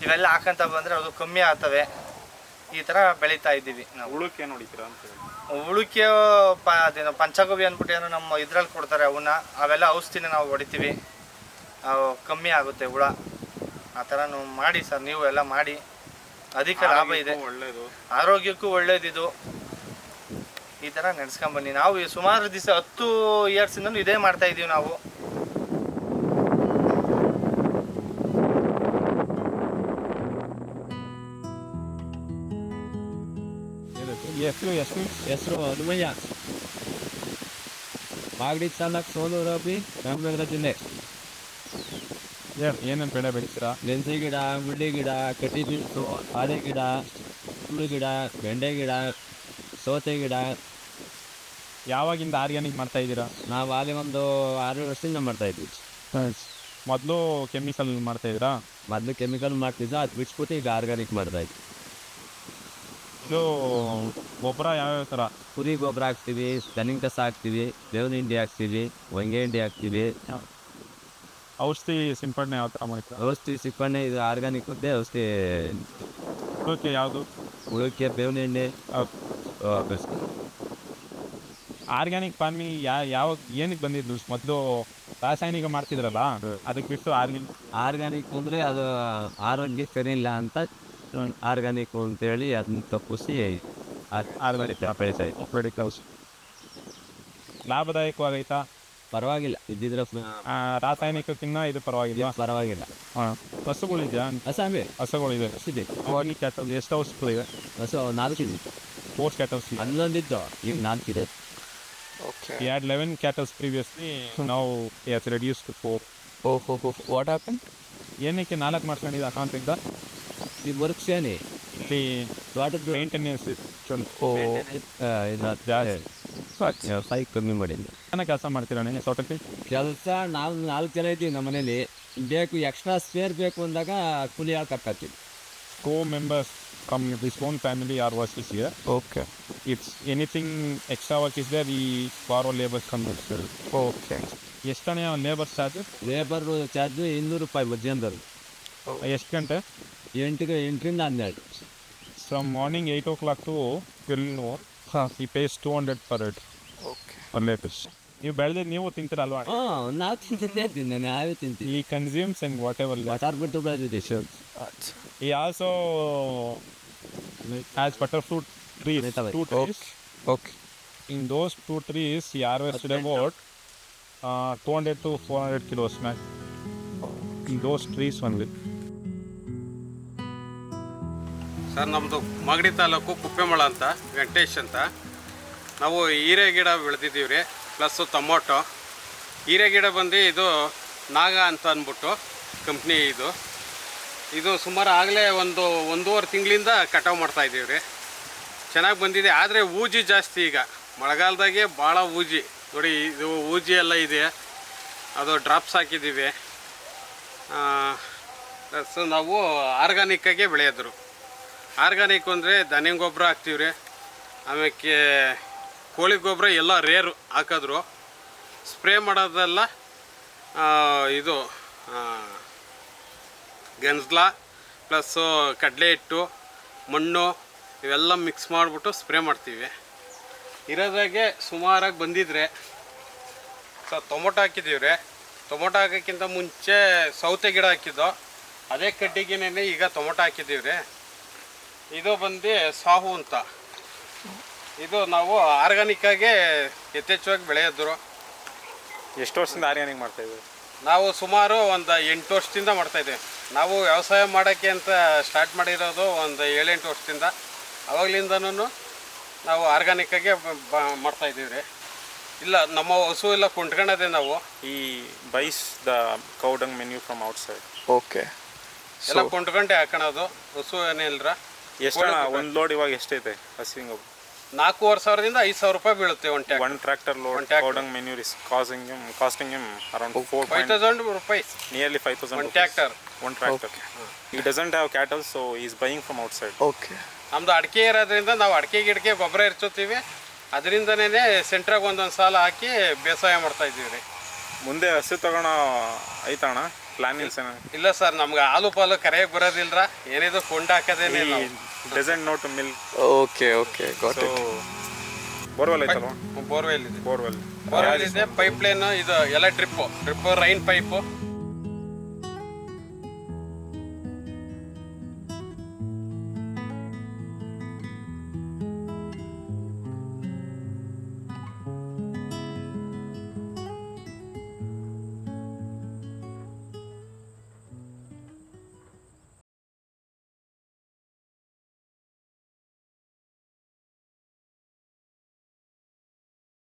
ಇವೆಲ್ಲ ಹಾಕಂತ ಬಂದರೆ ಅದು ಕಮ್ಮಿ ಆಗ್ತವೆ. ಈ ಥರ ಬೆಳೀತಾ ಇದ್ದೀವಿ ನಾವು. ಹುಳುಕ್ಕೆ ಏನು ಹೊಡಿತೀರಾ ಅಂತ ಹೇಳಿ? ಹುಳುಕ್ಕೆ ಅದೇನೋ ಪಂಚಗವ್ಯ ಅಂದ್ಬಿಟ್ಟು ಏನೋ ನಮ್ಮ ಇದ್ರಲ್ಲಿ ಕೊಡ್ತಾರೆ, ಅವೆಲ್ಲ ಔಷಧಿನ ನಾವು ಹೊಡಿತೀವಿ. ಕಮ್ಮಿ ಆಗುತ್ತೆ ಹುಳ. ಆ ಥರ ನಾವು ಮಾಡಿ ಸರ್, ನೀವು ಎಲ್ಲ ಮಾಡಿ. ಅಧಿಕ ಲಾಭ ಇದೆ, ಒಳ್ಳೆಯದು, ಆರೋಗ್ಯಕ್ಕೂ ಒಳ್ಳೇದಿದು. ಈ ಥರ ನಡೆಸ್ಕೊಂಬನ್ನಿ. ನಾವು ಸುಮಾರು ದಿವಸ 10 ಇಯರ್ಸಿಂದನೂ ಇದೇ ಮಾಡ್ತಾ ಇದ್ದೀವಿ ನಾವು. ಹೆಸರು ಹನುಮಯ್ಯ, ಮಾಗಡಿ ತಾಲೂಕು ಸೋಲೂರು ಹೋಬಳಿ, ರಾಮನಗರ ಜಿಲ್ಲೆ. ಏನೇನು ಬೆಳೆ ಬೆಳಿತೀರಾ? ಮೆಣಸೆ ಗಿಡ, ಉಳ್ಳಿ ಗಿಡ, ಕಟ್ಟಿ ಬೀನ್ಸು, ಆಲೆ ಗಿಡ, ಹುಳು ಗಿಡ, ಬೆಂಡೆ ಗಿಡ, ಸೌತೆ ಗಿಡ. ಯಾವಾಗಿಂದ ಆರ್ಗ್ಯಾನಿಕ್ ಮಾಡ್ತಾ ಇದ್ದೀರಾ? ನಾವು ಆಗಲೇ ಒಂದು 6 ವರ್ಷದಿಂದ ಮಾಡ್ತಾಯಿದ್ವಿ. ಮೊದಲು ಕೆಮಿಕಲ್ ಮಾಡ್ತಾಯಿದ್ದೀರಾ? ಮೊದಲು ಕೆಮಿಕಲ್ ಮಾಡ್ತಿದ್ದ, ಅದು ಬಿಟ್ಬಿಟ್ಟು ಈಗ ಆರ್ಗ್ಯಾನಿಕ್ ಮಾಡ್ತಾಯಿದ್ವಿ. ಇದು ಗೊಬ್ಬರ ಯಾವ್ಯಾವ ಥರ? ಕುರಿ ಗೊಬ್ಬರ ಹಾಕ್ತೀವಿ, ದನಿನ ಕಸ ಹಾಕ್ತೀವಿ, ಬೇವಿನ ಹಿಂಡಿ ಹಾಕ್ತೀವಿ, ಹೊಂಗೆ ಹಿಂಡಿ ಹಾಕ್ತೀವಿ. ಔಷಧಿ ಸಿಂಪಡಣೆ ಯಾವ ಥರ ಮಾಡ್ತೀರಾ? ಔಷಧಿ ಸಿಂಪಡಣೆ ಇದು ಆರ್ಗ್ಯಾನಿಕ್ ಇದೆ. ಔಷಧಿ ಹುಳಕ್ಕೆ ಯಾವುದು? ಹುಳಕ್ಕೆ ಬೇವಿನ ಎಣ್ಣೆ. ಆರ್ಗ್ಯಾನಿಕ್ ಫಾರ್ಮಿಂಗ್ ಯಾವಾಗ ಏನಕ್ಕೆ ಬಂದಿದ್ದು? ಮೊದಲು ರಾಸಾಯನಿಕ ಮಾಡ್ತಿದ್ರಲ್ಲ, ಅದಕ್ಕೆ ಬಿಟ್ಟು ಆರ್ಗ್ಯಾನಿಕ್ ಅಂದರೆ ಅದು ಆರೋಗ್ಯ ಸರಿ ಇಲ್ಲ ಅಂತ ಆರ್ಗ್ಯಾನಿಕ್ ಅಂತೇಳಿ ಅದನ್ನ ತಪ್ಪಿಸಿ ಆರ್ಗ್ಯಾನಿಕ್ ಬೆಳೀತಾ. ಲಾಭದಾಯಕವಾಗೈತಾ? ಪರವಾಗಿಲ್ಲ. ಇದ್ದಿದ್ರೆ ರಾಸಾಯನಿಕಕ್ಕಿಂತ ಇದು ಪರವಾಗಿಲ್ಲ. ಹಾಂ, ಹಸುಗಳಿದೆಯಾ? ಹಸುಗಳಿದೆ. ಅವಾಗ ಕ್ಯಾಟಲ್ ಎಷ್ಟು ಹಸುಗಳಿವೆ? ಹಸು 4 ಇದೆ. 4 cattle. 11 ಇದ್ದು, ಈಗ 4 ಇದೆ. We had 11 cattle previously. Now it has reduced to 4. What happened? ಏನಕ್ಕೆ 4 ಮಾಡ್ಕೊಂಡಿದ್ದ ಅಕಾಂತದಿಂದ? It works any. The What is the maintenance is ಸೈಕ್ ಕಮ್ಮಿ ಮಾಡಿಲ್ಲ. ಚೆನ್ನಾಗಿ ಕೆಲಸ ಮಾಡ್ತೀರಾ ನೀವು ತೋಟಕ್ಕೆ? ಕೆಲಸ ನಾವು 4 ಜನ ಇದ್ದೀವಿ ನಮ್ಮ ಮನೇಲಿ. ಬೇಕು ಎಕ್ಸ್ಟ್ರಾ ಸ್ಪೇರ್ ಬೇಕು ಅಂದಾಗ ಕೂಲಿ ಆಳು ಕರ್ಕೊತೀವಿ. 4 members come with his own family or work is here. Okay If anything extra work is there, we borrow labor come here. Okay ಎಷ್ಟನೇ ಲೇಬರ್ ಚಾರ್ಜ್? ಲೇಬರ್ ಚಾರ್ಜ್ 200 ರೂಪಾಯಿ ಮಧ್ಯಾಹ್ನದವ್ರು. ಎಷ್ಟು ಗಂಟೆ? 8ರಿಂದ 12. From morning 8 o'clock to till noon, he pays 200 per head. Okay Per labor. ನೀವು ಬೆಳೆದಿದ್ದು ನೀವು ತಿಂತೀರಲ್ವಾ? ನಾವು ತಿಂತೀನಿ, ನಾವೇ ತಿಂತೀವಿ. He consumes and whatever. Water ಬಿಟ್ಟು ಬೆಳೆದಿದೆ sir. He also has butterfruit trees, 2 trees. Okay In those 2 trees, he harvested about 200 to 400 kilos max. In those trees only. Sir ನಮ್ಮದು ಮಾಗಡಿ ತಾಲೂಕು ಕುಪ್ಪೆಮಳ ಅಂತ, ವೆಂಕಟೇಶ್ ಅಂತ. ನಾವು ಹೀರೆ ಗಿಡ ಬೆಳೆದಿದ್ದೀವಿ ರೀ, ಪ್ಲಸ್ಸು ಟೊಮೊಟೊ. ಹೀರೆ ಗಿಡ ಬಂದು ಇದು ನಾಗ ಅಂತ ಅಂದ್ಬಿಟ್ಟು ಕಂಪ್ನಿ ಇದು ಸುಮಾರು ಆಗಲೇ ಒಂದೂವರೆ ತಿಂಗಳಿಂದ ಕಟಾವು ಮಾಡ್ತಾಯಿದ್ದೀವಿ ರೀ. ಚೆನ್ನಾಗಿ ಬಂದಿದೆ, ಆದರೆ ಊಜಿ ಜಾಸ್ತಿ ಈಗ ಮಳೆಗಾಲದಾಗೆ ಭಾಳ ಊಜಿ. ನೋಡಿ ಇದು ಊಜಿ ಎಲ್ಲ ಇದೆ, ಅದು ಡ್ರಾಪ್ಸ್ ಹಾಕಿದ್ದೀವಿ. ಸೊ ನಾವು ಆರ್ಗಾನಿಕ್ಕಾಗೆ ಬೆಳೆಯೋದ್ರು. ಆರ್ಗಾನಿಕ್ ಅಂದರೆ ದನ ಗೊಬ್ಬರ ಹಾಕ್ತೀವಿ ರೀ, ಆಮೇಲೆ ಕೋಳಿ ಗೊಬ್ಬರ ಎಲ್ಲ ರೇರು ಹಾಕಿದ್ರು. ಸ್ಪ್ರೇ ಮಾಡೋದೆಲ್ಲ ಇದು ಗಂಜಲ ಪ್ಲಸ್ಸು ಕಡಲೆ ಹಿಟ್ಟು, ಮಣ್ಣು ಇವೆಲ್ಲ ಮಿಕ್ಸ್ ಮಾಡಿಬಿಟ್ಟು ಸ್ಪ್ರೇ ಮಾಡ್ತೀವಿ. ಇರೋದಾಗೆ ಸುಮಾರಾಗಿ ಬಂದಿದ್ರೆ ಸೊ ಟೊಮೊಟೊ ಹಾಕಿದ್ದೀವಿ ರೀ. ಟೊಮೊಟೊ ಹಾಕೋಕ್ಕಿಂತ ಮುಂಚೆ ಸೌತೆ ಗಿಡ ಹಾಕಿದ್ದು, ಅದೇ ಕಡ್ಡಿಗೆನೇ ಈಗ ಟೊಮೊಟೊ ಹಾಕಿದ್ದೀವಿ ರೀ. ಇದು ಬಂದು ಸಾಹು ಅಂತ. ಇದು ನಾವು ಆರ್ಗಾನಿಕ್ಕಾಗೆ ಯಥೇಚ್ಛವಾಗಿ ಬೆಳೆಯೋದ್ರು. ಎಷ್ಟು ವರ್ಷದಿಂದ ಆರ್ಗ್ಯಾನಿಕ್ ಮಾಡ್ತಾಯಿದ್ದೀವಿ? ನಾವು ಸುಮಾರು ಒಂದು 8 ವರ್ಷದಿಂದ ಮಾಡ್ತಾಯಿದ್ದೀವಿ. ನಾವು ವ್ಯವಸಾಯ ಮಾಡೋಕ್ಕೆ ಅಂತ ಸ್ಟಾರ್ಟ್ ಮಾಡಿರೋದು ಒಂದು 7-8 ವರ್ಷದಿಂದ. ಅವಾಗಲಿಂದನೂ ನಾವು ಆರ್ಗಾನಿಕ್ಕಾಗೆ ಮಾಡ್ತಾಯಿದ್ದೀವಿ ರೀ. ಇಲ್ಲ ನಮ್ಮ ಹಸು ಎಲ್ಲ ಕೊಂಡ್ಕೊಳ್ಳೋದೆ ನಾವು. ಈ byes the cow dung menu from outside. Okay ಎಲ್ಲ ಕೊಂಡ್ಕೊಂಡೆ ಹಾಕೋಣದು, ಹಸು ಏನಿಲ್ಲರ. ಎಷ್ಟು ಒಂದು ಲೋಡ್ ಇವಾಗ ಎಷ್ಟೈತೆ ಹಸುವಿನ ಗೊಬ್ಬರ? 4,500ದಿಂದ 5,000 ರೂಪಾಯಿ ಬೀಳುತ್ತೆ ಒಂದು tractor. One tractor load cow dung manure is costing him around 5,000 rupees. Nearly 5,000 One rupees. tractor. One tractor. He doesn't have cattle, so he's buying from outside. Okay ನಮ್ದು ಅಡಿಕೆ ಇರೋದ್ರಿಂದ ನಾವು ಅಡಿಕೆ ಗಿಡಕ್ಕೆ ಗೊಬ್ಬರ ಇರ್ತೀವಿ. ಅದರಿಂದನೇ ಸೆಂಟ್ರಾಗ ಒಂದೊಂದು ಸಾಲ ಹಾಕಿ ಬೇಸಾಯ ಮಾಡ್ತಾ ಇದ್ದೀವಿ ರೀ. ಮುಂದೆ ಹಸು ತಗೋಣ ಐತಣ್ಣ ಪ್ಲಾನಿಂಗ್ಸ್ ಏನ? ಇಲ್ಲ ಸರ್, ನಮ್ಗೆ ಹಾಲು ಪಾಲು ಕರೆಯಕ್ಕೆ ಬರೋದಿಲ್ಲರ, ಏನಿದು ಕೊಂಡು ಹಾಕೋದೇನೆ. Doesn't know to milk. Okay okay got so borewell ಐತಲ್ವಾ? ಬೋರ್ವೆಲ್ ಇದೆ, ಬೋರ್ವೆಲ್ ಬೋರ್ವೆಲ್ ಇದೆ, ಪೈಪ್ ಲೈನ್ ಇದು ಎಲ್ಲ ಡ್ರಿಪ್ಪು ರೈನ್ ಪೈಪು